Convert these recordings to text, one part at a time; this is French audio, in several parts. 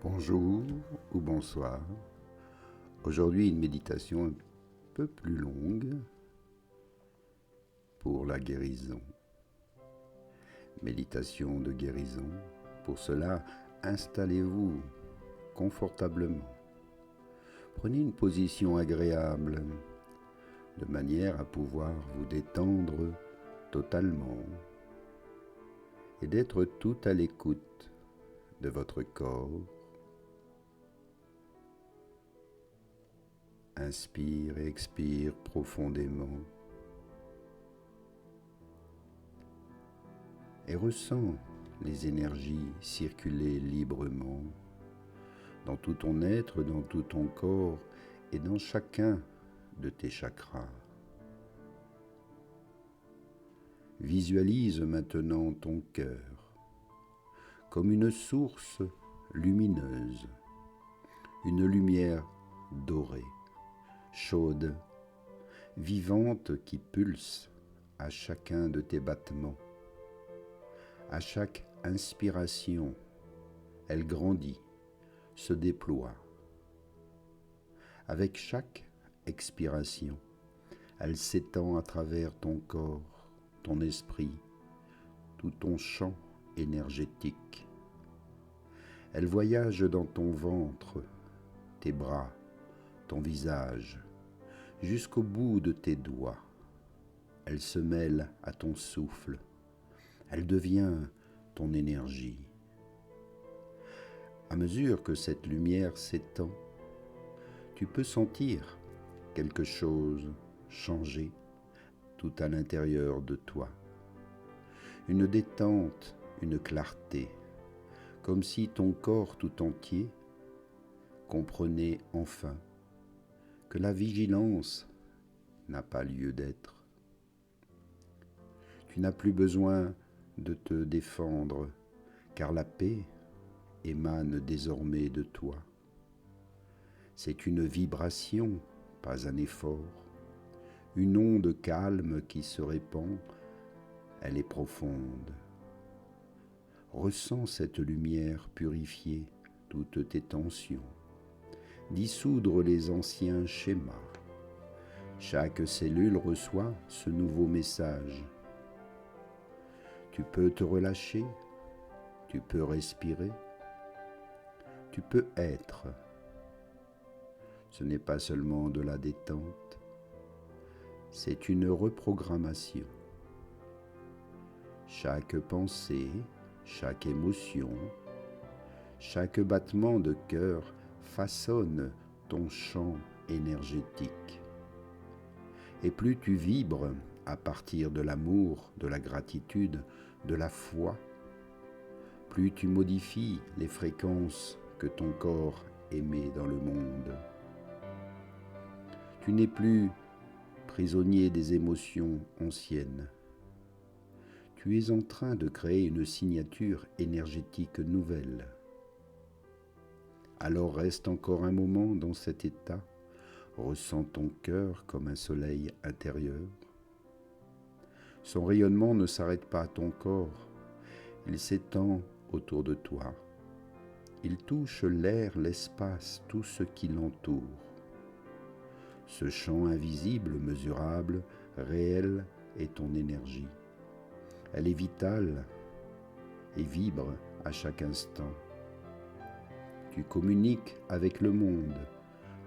Bonjour ou bonsoir. Aujourd'hui, une méditation un peu plus longue pour la guérison. Méditation de guérison. Pour cela, installez-vous confortablement. Prenez une position agréable de manière à pouvoir vous détendre totalement et d'être tout à l'écoute de votre corps. Inspire et expire profondément et ressens les énergies circuler librement dans tout ton être, dans tout ton corps et dans chacun de tes chakras. Visualise maintenant ton cœur comme une source lumineuse, une lumière dorée, chaude, vivante qui pulse à chacun de tes battements. À chaque inspiration, elle grandit, se déploie. Avec chaque expiration, elle s'étend à travers ton corps, ton esprit, tout ton champ énergétique. Elle voyage dans ton ventre, tes bras, ton visage, jusqu'au bout de tes doigts. Elle se mêle à ton souffle. Elle devient ton énergie. À mesure que cette lumière s'étend, tu peux sentir quelque chose changer tout à l'intérieur de toi. Une détente, une clarté, comme si ton corps tout entier comprenait enfin que la vigilance n'a pas lieu d'être. Tu n'as plus besoin de te défendre, car la paix émane désormais de toi. C'est une vibration, pas un effort, une onde calme qui se répand, elle est profonde. Ressens cette lumière purifier toutes tes tensions, dissoudre les anciens schémas. Chaque cellule reçoit ce nouveau message. Tu peux te relâcher, tu peux respirer, tu peux être. Ce n'est pas seulement de la détente, c'est une reprogrammation. Chaque pensée, chaque émotion, chaque battement de cœur façonne ton champ énergétique. Et plus tu vibres à partir de l'amour, de la gratitude, de la foi, plus tu modifies les fréquences que ton corps émet dans le monde. Tu n'es plus prisonnier des émotions anciennes. Tu es en train de créer une signature énergétique nouvelle. Alors reste encore un moment dans cet état, ressens ton cœur comme un soleil intérieur. Son rayonnement ne s'arrête pas à ton corps, il s'étend autour de toi. Il touche l'air, l'espace, tout ce qui l'entoure. Ce champ invisible, mesurable, réel est ton énergie. Elle est vitale et vibre à chaque instant. Tu communiques avec le monde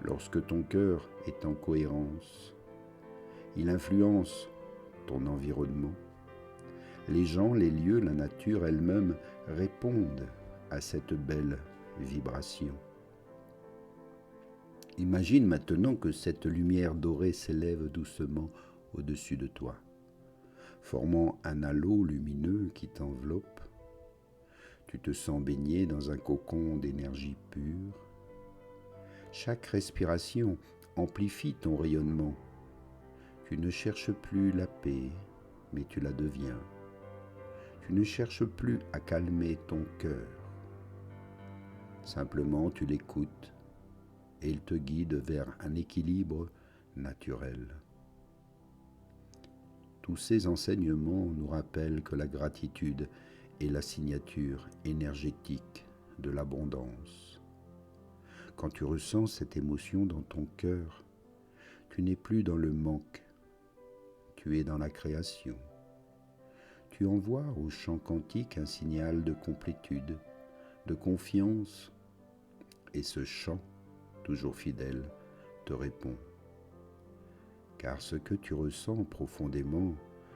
lorsque ton cœur est en cohérence. Il influence ton environnement. Les gens, les lieux, la nature elle-même répondent à cette belle vibration. Imagine maintenant que cette lumière dorée s'élève doucement au-dessus de toi, formant un halo lumineux qui t'enveloppe. Tu te sens baigné dans un cocon d'énergie pure. Chaque respiration amplifie ton rayonnement. Tu ne cherches plus la paix, mais tu la deviens. Tu ne cherches plus à calmer ton cœur. Simplement, tu l'écoutes et il te guide vers un équilibre naturel. Tous ces enseignements nous rappellent que la gratitude est la signature énergétique de l'abondance. Quand tu ressens cette émotion dans ton cœur, tu n'es plus dans le manque, tu es dans la création. Tu envoies au chant quantique un signal de complétude, de confiance, et ce chant, toujours fidèle, te répond. Car ce que tu ressens profondément,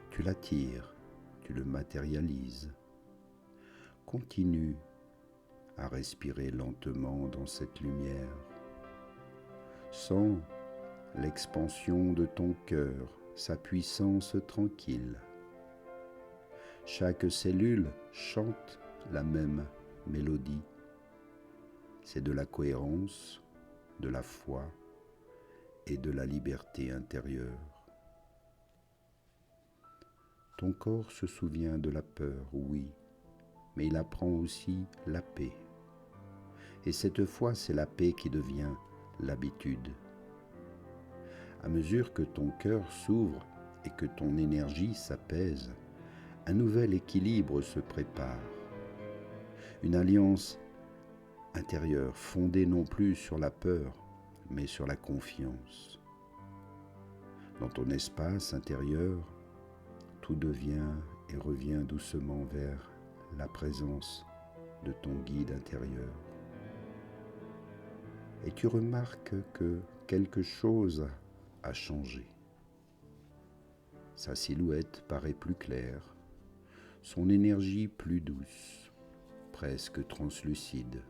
tu l'attires, tu le matérialises. Continue à respirer lentement dans cette lumière. Sens l'expansion de ton cœur, sa puissance tranquille. Chaque cellule chante la même mélodie. C'est de la cohérence, de la foi et de la liberté intérieure. Ton corps se souvient de la peur, oui, mais il apprend aussi la paix. Et cette fois, c'est la paix qui devient l'habitude. À mesure que ton cœur s'ouvre et que ton énergie s'apaise, un nouvel équilibre se prépare. Une alliance intérieure fondée non plus sur la peur, mais sur la confiance. Dans ton espace intérieur, tout devient et revient doucement vers la présence de ton guide intérieur. Et tu remarques que quelque chose a changé. Sa silhouette paraît plus claire, son énergie plus douce, presque translucide.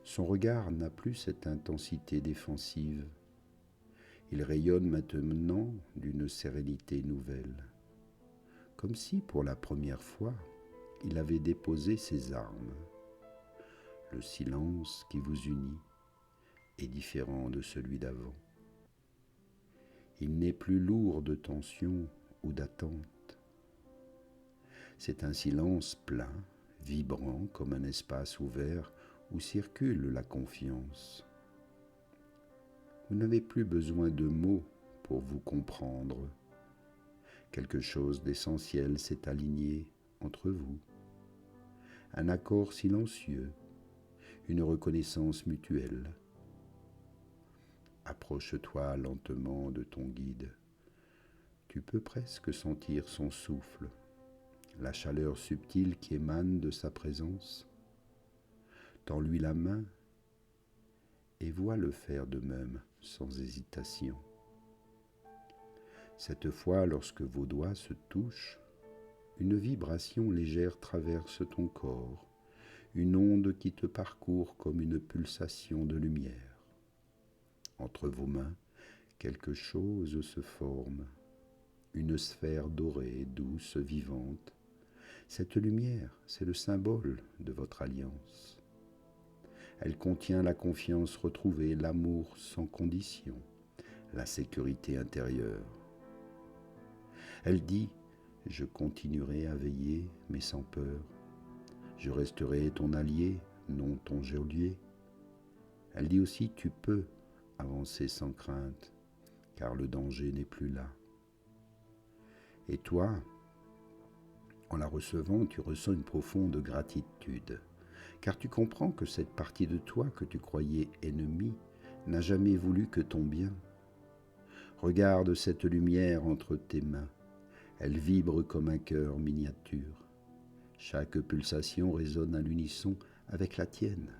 Son regard n'a plus cette intensité défensive. Il rayonne maintenant d'une sérénité nouvelle, comme si pour la première fois, il avait déposé ses armes. Le silence qui vous unit est différent de celui d'avant. Il n'est plus lourd de tension ou d'attente. C'est un silence plein, vibrant comme un espace ouvert où circule la confiance. Vous n'avez plus besoin de mots pour vous comprendre. Quelque chose d'essentiel s'est aligné entre vous. Un accord silencieux, une reconnaissance mutuelle. Approche-toi lentement de ton guide. Tu peux presque sentir son souffle, la chaleur subtile qui émane de sa présence. Tends-lui la main et vois-le faire de même, sans hésitation. Cette fois, lorsque vos doigts se touchent, une vibration légère traverse ton corps, une onde qui te parcourt comme une pulsation de lumière. Entre vos mains, quelque chose se forme, une sphère dorée, douce, vivante. Cette lumière, c'est le symbole de votre alliance. Elle contient la confiance retrouvée, l'amour sans condition, la sécurité intérieure. Elle dit « Je continuerai à veiller, mais sans peur. Je resterai ton allié, non ton geôlier. » Elle dit aussi « Tu peux avancer sans crainte, car le danger n'est plus là. » Et toi, en la recevant, tu ressens une profonde gratitude, car tu comprends que cette partie de toi que tu croyais ennemie n'a jamais voulu que ton bien. Regarde cette lumière entre tes mains. Elle vibre comme un cœur miniature. Chaque pulsation résonne à l'unisson avec la tienne.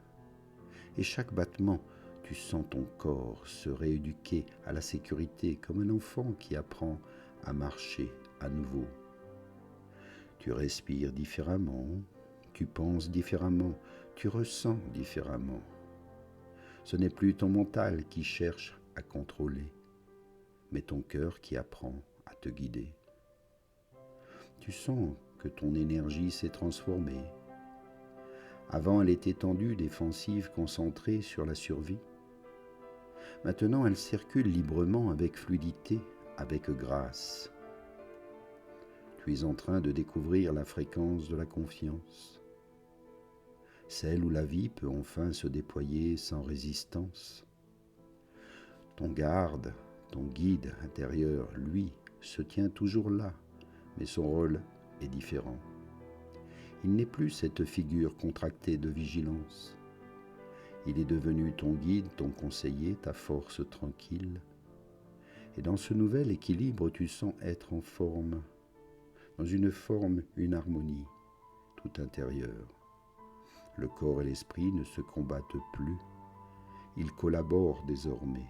Et chaque battement, tu sens ton corps se rééduquer à la sécurité comme un enfant qui apprend à marcher à nouveau. Tu respires différemment, tu penses différemment, tu ressens différemment. Ce n'est plus ton mental qui cherche à contrôler, mais ton cœur qui apprend à te guider. Tu sens que ton énergie s'est transformée. Avant, elle était tendue, défensive, concentrée sur la survie. Maintenant, elle circule librement, avec fluidité, avec grâce. Tu es en train de découvrir la fréquence de la confiance, celle où la vie peut enfin se déployer sans résistance. Ton garde, ton guide intérieur, lui, se tient toujours là, mais son rôle est différent. Il n'est plus cette figure contractée de vigilance. Il est devenu ton guide, ton conseiller, ta force tranquille. Et dans ce nouvel équilibre, tu sens être en forme, dans une forme, une harmonie, tout intérieure. Le corps et l'esprit ne se combattent plus, ils collaborent désormais.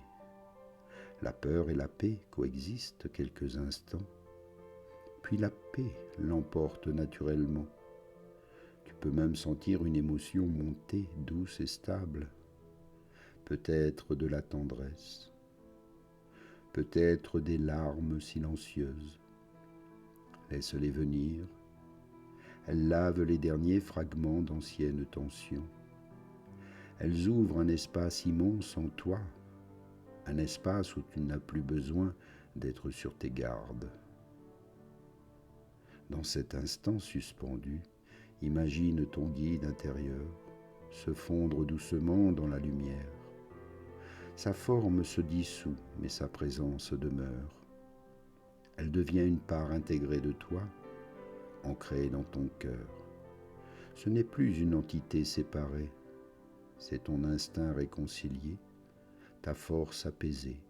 La peur et la paix coexistent quelques instants, puis la paix l'emporte naturellement. Tu peux même sentir une émotion monter, douce et stable, peut-être de la tendresse, peut-être des larmes silencieuses. Laisse-les venir, elles lavent les derniers fragments d'anciennes tensions. Elles ouvrent un espace immense en toi, un espace où tu n'as plus besoin d'être sur tes gardes. Dans cet instant suspendu, imagine ton guide intérieur se fondre doucement dans la lumière. Sa forme se dissout, mais sa présence demeure. Elle devient une part intégrée de toi, ancrée dans ton cœur. Ce n'est plus une entité séparée, c'est ton instinct réconcilié, ta force apaisée.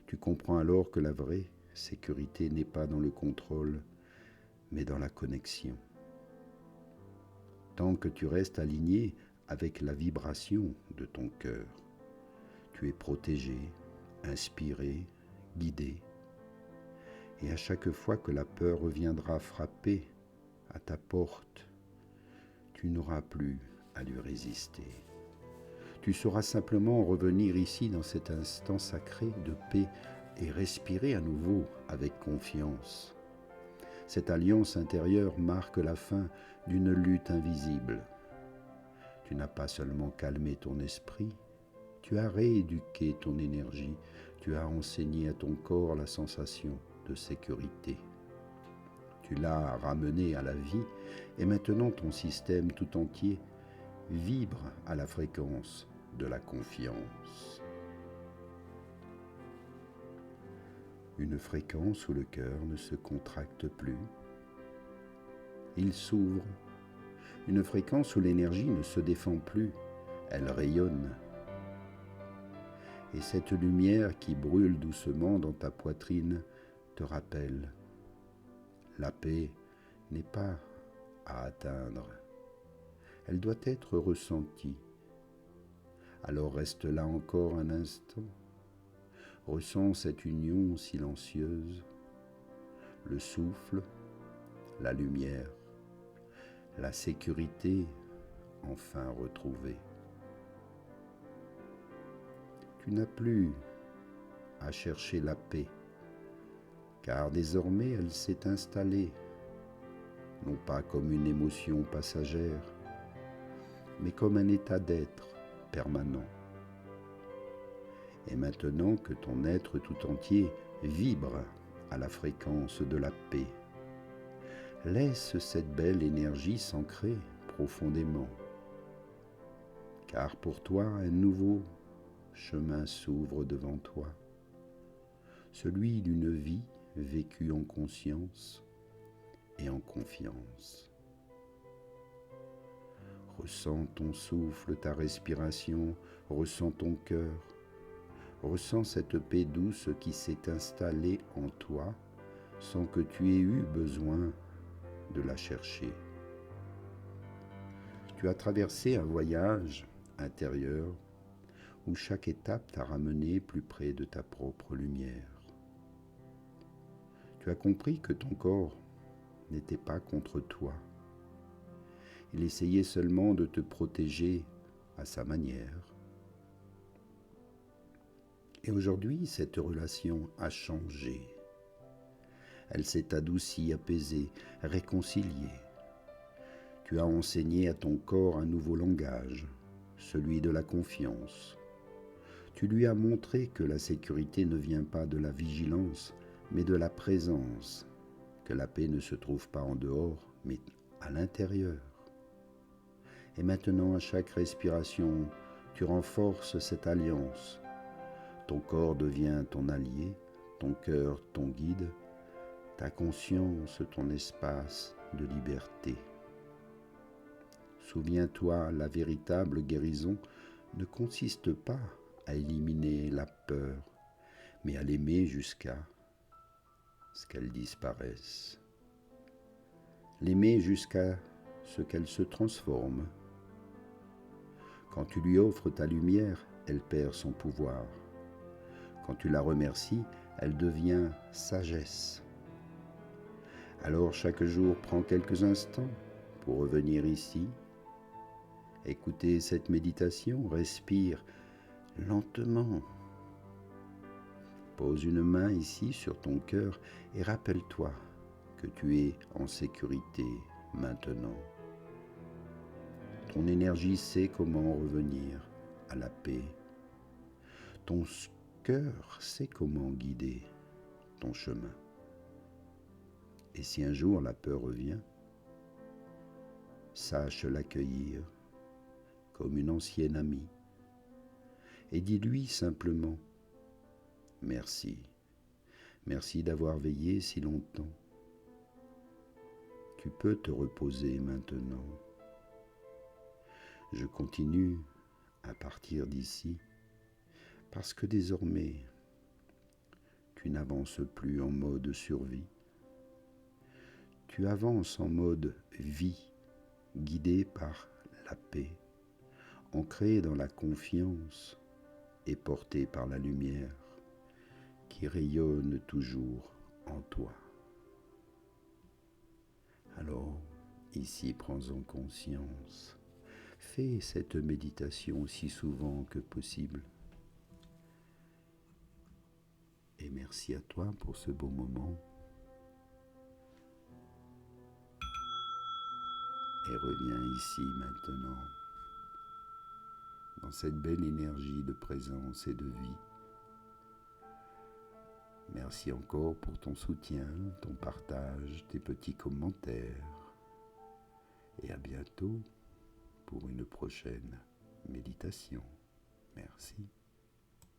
Tu comprends alors que la vraie sécurité n'est pas dans le contrôle, mais dans la connexion. Tant que tu restes aligné avec la vibration de ton cœur, tu es protégé, inspiré, guidé. Et à chaque fois que la peur reviendra frapper à ta porte, tu n'auras plus à lui résister. Tu sauras simplement revenir ici dans cet instant sacré de paix et respirer à nouveau avec confiance. Cette alliance intérieure marque la fin d'une lutte invisible. Tu n'as pas seulement calmé ton esprit, tu as rééduqué ton énergie, tu as enseigné à ton corps la sensation de sécurité. Tu l'as ramené à la vie et maintenant ton système tout entier vibre à la fréquence de la confiance. Une fréquence où le cœur ne se contracte plus. Il s'ouvre. Une fréquence où l'énergie ne se défend plus. Elle rayonne. Et cette lumière qui brûle doucement dans ta poitrine te rappelle, la paix n'est pas à atteindre. Elle doit être ressentie. Alors reste là encore un instant. Ressens cette union silencieuse, le souffle, la lumière, la sécurité enfin retrouvée. Tu n'as plus à chercher la paix, car désormais elle s'est installée, non pas comme une émotion passagère, mais comme un état d'être permanent. Et maintenant que ton être tout entier vibre à la fréquence de la paix, laisse cette belle énergie s'ancrer profondément. Car pour toi, un nouveau chemin s'ouvre devant toi, celui d'une vie vécue en conscience et en confiance. Ressens ton souffle, ta respiration, ressens ton cœur. Ressens cette paix douce qui s'est installée en toi sans que tu aies eu besoin de la chercher. Tu as traversé un voyage intérieur où chaque étape t'a ramené plus près de ta propre lumière. Tu as compris que ton corps n'était pas contre toi. Il essayait seulement de te protéger à sa manière. Et aujourd'hui, cette relation a changé. Elle s'est adoucie, apaisée, réconciliée. Tu as enseigné à ton corps un nouveau langage, celui de la confiance. Tu lui as montré que la sécurité ne vient pas de la vigilance, mais de la présence, que la paix ne se trouve pas en dehors, mais à l'intérieur. Et maintenant, à chaque respiration, tu renforces cette alliance. Ton corps devient ton allié, ton cœur ton guide, ta conscience ton espace de liberté. Souviens-toi, la véritable guérison ne consiste pas à éliminer la peur, mais à l'aimer jusqu'à ce qu'elle disparaisse. L'aimer jusqu'à ce qu'elle se transforme. Quand tu lui offres ta lumière, elle perd son pouvoir. Quand tu la remercies, elle devient sagesse. Alors chaque jour, prends quelques instants pour revenir ici. Écoutez cette méditation, respire lentement. Pose une main ici sur ton cœur et rappelle-toi que tu es en sécurité maintenant. Ton énergie sait comment revenir à la paix. Ton cœur sait comment guider ton chemin. Et si un jour la peur revient, sache l'accueillir comme une ancienne amie et dis-lui simplement « Merci, merci d'avoir veillé si longtemps. Tu peux te reposer maintenant. Je continue à partir d'ici parce que désormais, tu n'avances plus en mode survie. Tu avances en mode vie, guidé par la paix, ancré dans la confiance et porté par la lumière qui rayonne toujours en toi. Alors, ici, prends-en conscience. Fais cette méditation aussi souvent que possible. Et merci à toi pour ce beau moment. Et reviens ici maintenant, dans cette belle énergie de présence et de vie. Merci encore pour ton soutien, ton partage, tes petits commentaires. Et à bientôt pour une prochaine méditation. Merci.